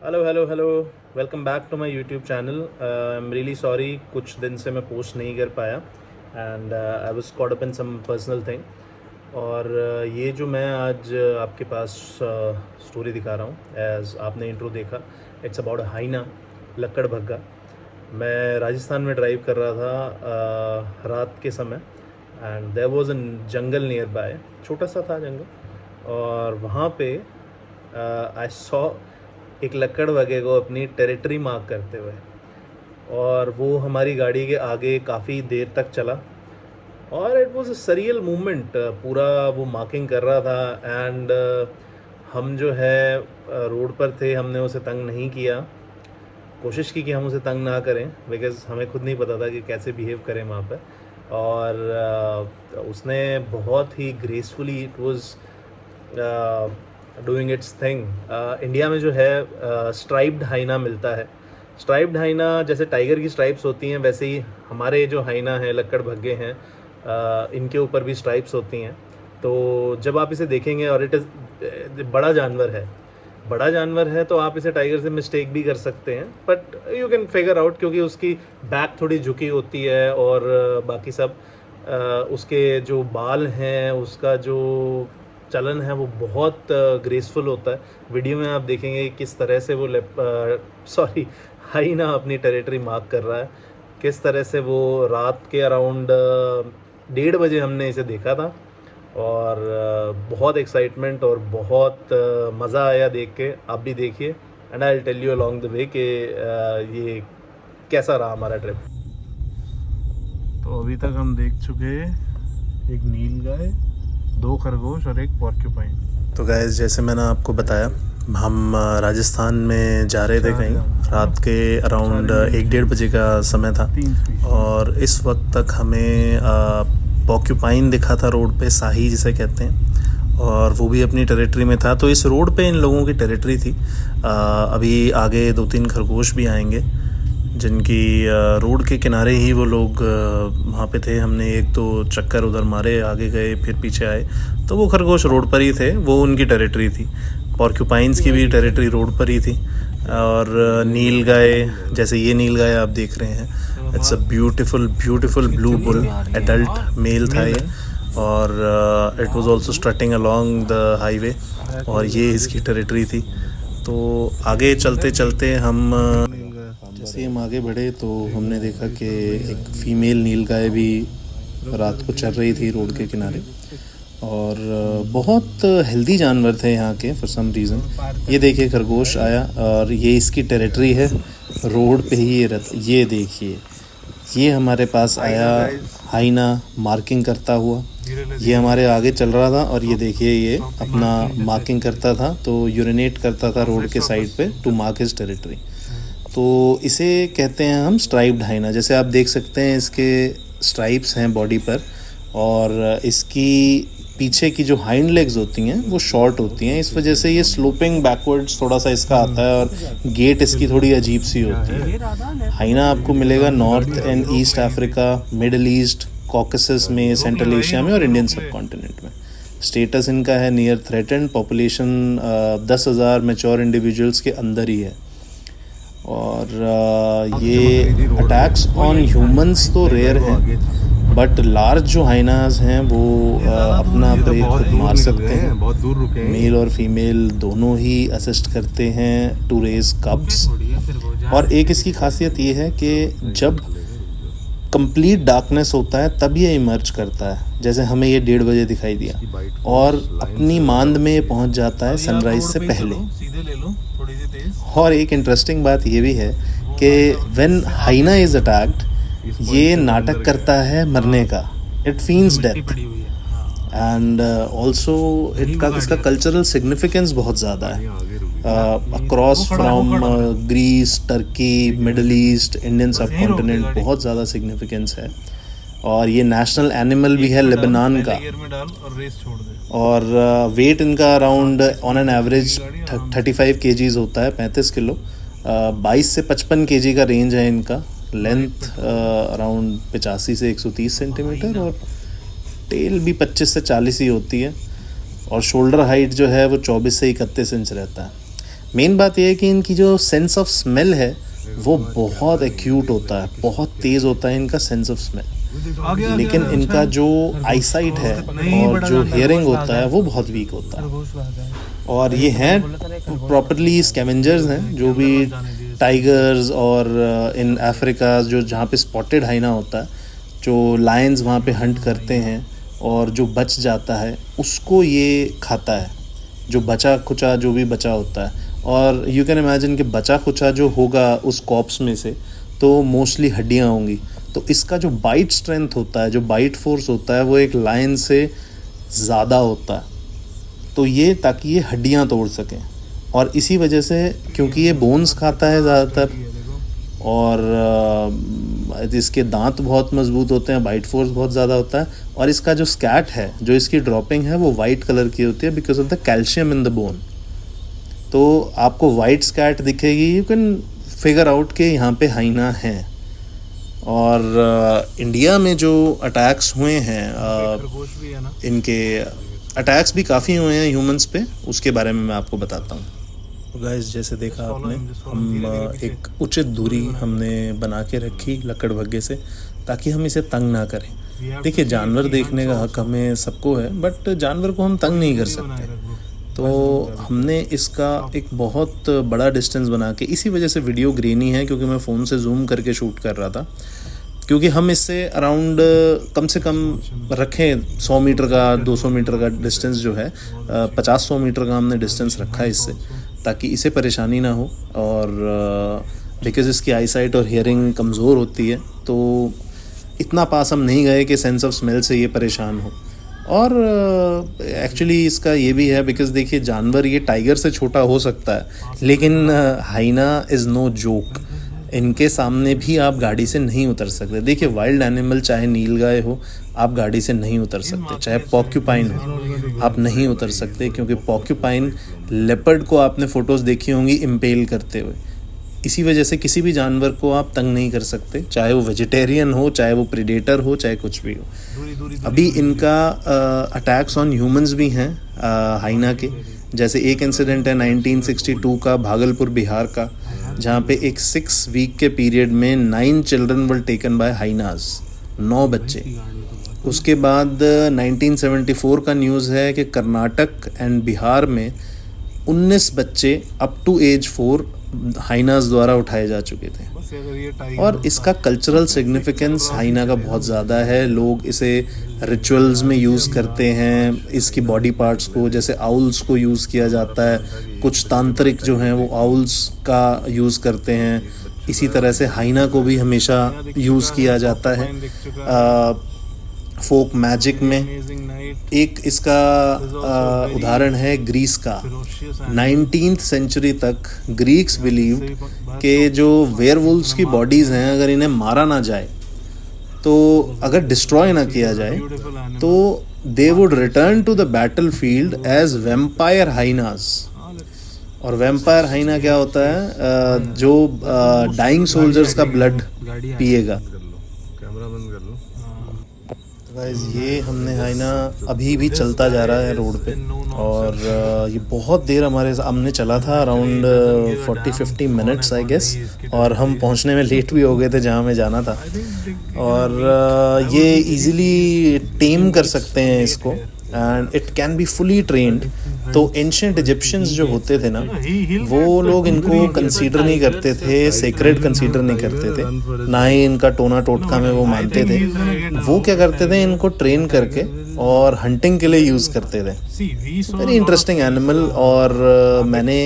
Hello welcome back to my YouTube channel. I am really sorry, कुछ दिन से मैं पोस्ट नहीं कर पाया and I was caught up in some personal thing. और ये जो मैं आज आपके पास स्टोरी दिखा रहा हूँ, एज आपने इंट्रो देखा, इट्स अबाउट हाइना लक्कड़ भग्गा। मैं राजस्थान में ड्राइव कर रहा था रात के समय and there was a jungle nearby, छोटा सा था जंगल, और वहाँ पे आई सॉ एक लक्कड़ भगे को अपनी टेरिटरी मार्क करते हुए, और वो हमारी गाड़ी के आगे काफ़ी देर तक चला और it was a surreal movement. पूरा वो मार्किंग कर रहा था एंड हम जो है रोड पर थे, हमने उसे तंग नहीं किया, कोशिश की कि हम उसे तंग ना करें बिकॉज़ हमें खुद नहीं पता था कि कैसे बिहेव करें वहाँ पर। और उसने बहुत ही gracefully, it was doing its thing. India में जो है स्ट्राइप्ड हाइना मिलता है। स्ट्राइप्ड हाइना जैसे टाइगर की स्ट्राइप्स होती हैं, वैसे ही हमारे जो हाइना हैं, लक्कड़ भग्गे हैं, इनके ऊपर भी स्ट्राइप्स होती हैं। तो जब आप इसे देखेंगे, और इट इज़ बड़ा जानवर है तो आप इसे टाइगर से मिस्टेक भी कर सकते हैं, but you can figure out क्योंकि उसकी बैक थोड़ी झुकी होती है और बाकी सब। उसके जो बाल हैं, उसका जो चलन है वो बहुत ग्रेसफुल होता है। वीडियो में आप देखेंगे किस तरह से वो सॉरी हाइना अपनी टेरिटरी मार्क कर रहा है, किस तरह से वो रात के अराउंड 1:30 बजे हमने इसे देखा था। और बहुत एक्साइटमेंट और बहुत मज़ा आया देख के। आप भी देखिए and I will tell you along the way कि ये कैसा रहा हमारा ट्रिप। तो अभी तक हम देख चुके एक नील गाय, 2 खरगोश और एक पॉर्क्यूपाइन। तो गाइस, जैसे मैंने आपको बताया, हम राजस्थान में जा रहे थे कहीं, रात के अराउंड 1-1:30 बजे का समय था, और इस वक्त तक हमें पॉर्क्यूपाइन दिखा था रोड पे, शाही जिसे कहते हैं, और वो भी अपनी टेरिटरी में था। तो इस रोड पे इन लोगों की टेरिटरी थी। अभी आगे 2-3 खरगोश भी आएंगे जिनकी रोड के किनारे ही वो लोग वहाँ पे थे। हमने 1-2 चक्कर उधर मारे, आगे गए, फिर पीछे आए, तो वो खरगोश रोड पर ही थे, वो उनकी टेरिटरी थी। पॉर्क्यूपाइंस की भी टेरिटरी रोड पर ही थी। और नील गाय, जैसे ये नील गाय आप देख रहे हैं, it's a beautiful blue bull, adult male था ये, और it was also strutting along the highway, और ये इसकी टेरिटरी थी। तो आगे चलते चलते हम जैसे हम आगे बढ़े तो हमने देखा कि एक फीमेल नील गाय भी रात को चल रही थी रोड के किनारे, और बहुत हेल्दी जानवर थे यहाँ के फॉर सम रीज़न। ये देखिए खरगोश आया, और ये इसकी टेरिटरी है, रोड पे ही ये रहता। ये देखिए, ये हमारे पास आया हाइना मार्किंग करता हुआ, ये हमारे आगे चल रहा था, और ये देखिए ये अपना मार्किंग करता था, तो यूरिनेट करता था रोड के साइड पे टू मार्क हिज टेरिटरी। तो इसे कहते हैं हम स्ट्राइप्ड हाइना। जैसे आप देख सकते हैं इसके स्ट्राइप्स हैं बॉडी पर, और इसकी पीछे की जो हाइंड लेग्स होती हैं वो शॉर्ट होती हैं, इस वजह से ये स्लोपिंग बैकवर्ड्स थोड़ा सा इसका आता है, और गेट इसकी थोड़ी अजीब सी होती है। हाइना आपको मिलेगा north and east Africa, middle east, Caucasus में, सेंट्रल एशिया में, और इंडियन सब कॉन्टिनेंट में। स्टेटस इनका है near threatened, population 10,000 mature individuals के अंदर ही है। और ये अटैक्स ऑन ह्यूमंस तो रेयर हैं, बट लार्ज जो हाइनास हैं वो अपना प्रे खुद मार सकते हैं। मेल और फीमेल दोनों ही असिस्ट करते हैं टू रेज कब्स। और एक इसकी खासियत ये है कि जब कंप्लीट डार्कनेस होता है तब ये इमर्ज करता है, जैसे हमें ये 1:30 बजे दिखाई दिया, और अपनी मांद में पहुंच जाता है सनराइज से पहले। और एक इंटरेस्टिंग बात ये भी है कि व्हेन हाइना इज अटैक्ड, ये नाटक करता है मरने का, it feels death, and also इसका कल्चरल सिग्निफिकेंस बहुत ज़्यादा है across from Greece, Turkey, Middle East, Indian subcontinent, बहुत ज़्यादा सिग्निफिकेंस है। और ये नेशनल एनिमल भी है लेबनान का, और वेट इनका around on an average 35 kgs होता है, 35 किलो। 22 से 55 kg का रेंज है इनका। लेंथ अराउंड 85 से 130 सेंटीमीटर, और टेल भी 25 से 40 ही होती है, और शोल्डर हाइट जो है वो 24 से 31 इंच रहता है। मेन बात यह है कि इनकी जो सेंस ऑफ स्मेल है वो बहुत एक्यूट होता है, बहुत तेज़ होता है इनका सेंस ऑफ स्मेल, लेकिन इनका जो आईसाइट है और जो हियरिंग होता है वो बहुत वीक होता है। और ये हैं प्रॉपरली स्कैवेंजर्स हैं, जो भी टाइगर्स और इन अफ्रीका जो जहाँ पे स्पॉटेड हाइना होता है, जो लायंस वहाँ पे हंट करते हैं और जो बच जाता है उसको ये खाता है, जो बचा खुचा जो भी बचा होता है। और यू कैन इमेजिन कि बचा खुचा जो होगा उस कॉप्स में से तो मोस्टली हड्डियाँ होंगी, तो इसका जो बाइट स्ट्रेंथ होता है, जो बाइट फोर्स होता है वो एक लायन से ज़्यादा होता है, तो ये ताकि ये हड्डियाँ तोड़ सकें। और इसी वजह से क्योंकि ये बोन्स खाता है ज़्यादातर और इसके दांत बहुत मजबूत होते हैं, बाइट फोर्स बहुत ज़्यादा होता है, और इसका जो स्कैट है, जो इसकी ड्रॉपिंग है वो वाइट कलर की होती है because of the calcium in the bone. तो आपको वाइट स्कैट दिखेगी, यू कैन फिगर आउट के यहाँ पे हाइना हैं। और इंडिया में जो अटैक्स हुए हैं, इनके अटैक्स भी काफ़ी हुए हैं ह्यूमंस पे, उसके बारे में मैं आपको बताता हूँ। तो गाइस, जैसे देखा आपने, हम एक उचित दूरी हमने बना के रखी लकड़ भग्गे से ताकि हम इसे तंग ना करें। देखिए, जानवर देखने का हक हमें सबको है, बट जानवर को हम तंग नहीं कर सकते, तो हमने इसका एक बहुत बड़ा डिस्टेंस बना के, इसी वजह से वीडियो ग्रेनी है क्योंकि मैं फ़ोन से जूम करके शूट कर रहा था, क्योंकि हम इससे अराउंड कम से कम रखें 100 मीटर का, 200 मीटर का डिस्टेंस जो है, 50-100 मीटर का हमने डिस्टेंस रखा है इससे, ताकि इसे परेशानी ना हो। और बिकॉज़ इसकी आईसाइट और हियरिंग कमज़ोर होती है, तो इतना पास हम नहीं गए कि सेंस ऑफ स्मेल से ये परेशान हो। और एक्चुअली इसका ये भी है बिकॉज़ देखिए, जानवर ये टाइगर से छोटा हो सकता है, लेकिन हाइना इज़ नो जोक। इनके सामने भी आप गाड़ी से नहीं उतर सकते। देखिए, वाइल्ड एनिमल चाहे नीलगाय हो, आप गाड़ी से नहीं उतर सकते, चाहे पॉर्क्यूपाइन हो, आप नहीं उतर सकते, क्योंकि पॉर्क्यूपाइन लेपर्ड को आपने फ़ोटोज़ देखी होंगी इम्पेल करते हुए। इसी वजह से किसी भी जानवर को आप तंग नहीं कर सकते, चाहे वो वेजिटेरियन हो, चाहे वो प्रेडेटर हो, चाहे कुछ भी हो। अभी इनका अटैक्स ऑन ह्यूमंस भी हैं हाइना के। जैसे एक इंसिडेंट है 1962 का, भागलपुर बिहार का, जहाँ पे एक 6 वीक के पीरियड में 9 children were taken by hyenas, 9 बच्चे। उसके बाद 1974 का न्यूज़ है कि कर्नाटक एंड बिहार में 19 बच्चे अप टू एज 4 हाइनास द्वारा उठाए जा चुके थे। और इसका कल्चरल सिग्निफिकेंस हाइना का बहुत ज़्यादा है। लोग इसे रिचुअल्स में यूज़ करते हैं, इसकी बॉडी पार्ट्स को, जैसे आउल्स को यूज़ किया जाता है, कुछ तांत्रिक जो हैं वो आउल्स का यूज़ करते हैं। इसी तरह से हाइना को भी हमेशा यूज़ किया जाता है फोक मैजिक में। एक इसका उदाहरण है ग्रीस का। 19th सेंचुरी तक ग्रीक्स बिलीव कि जो वेयरवुल्व्स की बॉडीज़ हैं, अगर इन्हें मारा ना जाए, तो अगर डिस्ट्रॉय ना किया जाए, तो they would return to the battlefield as vampire hyenas. और वेम्पायर हाइना क्या होता है? जो डाइंग सोल्जर्स का ब्लड पिएगा। गाइस, ये हमने हाइना अभी भी चलता जा रहा है रोड पे, और ये बहुत देर हमारे सामने चला था, अराउंड 40-50 मिनट्स आई गेस, और हम पहुंचने में लेट भी हो गए थे जहां हमें जाना था। और ये इजीली टेम कर सकते हैं इसको, and it can be fully trained. तो एंशिएंट इजिप्शियंस जो होते थे ना, वो लोग इनको कंसीडर नहीं करते थे, सेक्रेड कंसीडर नहीं करते थे, ना ही इनका टोना टोटका में वो मानते थे। वो क्या करते थे, इनको ट्रेन करके और हंटिंग के लिए यूज़ करते थे। Very interesting animal. और मैंने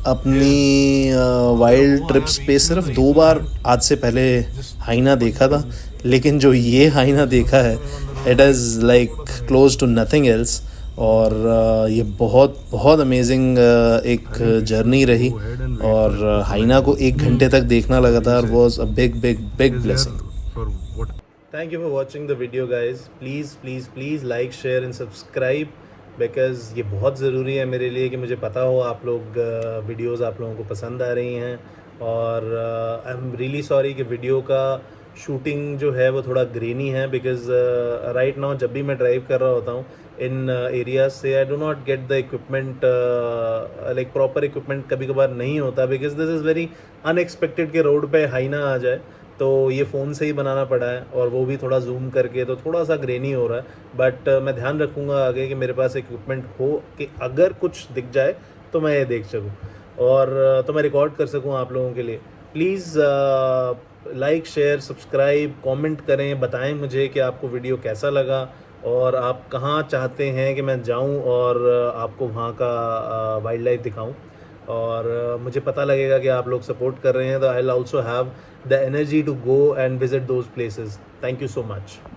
अपनी वाइल्ड ट्रिप्स पे सिर्फ 2 बार आज से पहले हाइना देखा था, लेकिन जो ये हाइना देखा है, it is like close to nothing else. और ये बहुत बहुत अमेजिंग एक जर्नी रही, और हाइना को 1 घंटे तक देखना लगातार was a big big big blessing. Thank you for watching the video guys. Please please please like, share and subscribe, because ये बहुत ज़रूरी है मेरे लिए कि मुझे पता हो आप लोग वीडियोज़ आप लोगों को पसंद आ रही हैं। और आई एम रियली सॉरी कि वीडियो का शूटिंग जो है वो थोड़ा ग्रेनी है, बिकॉज़ राइट नाउ जब भी मैं ड्राइव कर रहा होता हूँ, इन एरियाज से I do not get the equipment, like proper equipment कभी कभार नहीं होता, because this is very unexpected कि रोड पे हाइना आ जाए। तो ये फ़ोन से ही बनाना पड़ा है, और वो भी थोड़ा जूम करके, तो थोड़ा सा ग्रेनी हो रहा है। बट मैं ध्यान रखूँगा आगे कि मेरे पास इक्विपमेंट हो कि अगर कुछ दिख जाए तो मैं ये देख सकूँ, और तो मैं रिकॉर्ड कर सकूँ आप लोगों के लिए। Please like, share, subscribe, comment करें, बताएं मुझे कि आपको वीडियो कैसा लगा, और आप कहाँ चाहते हैं कि मैं जाऊं और आपको वहाँ का वाइल्ड लाइफ दिखाऊं। और मुझे पता लगेगा कि आप लोग सपोर्ट कर रहे हैं, तो I will also have the energy to go and visit those places. Thank you so much.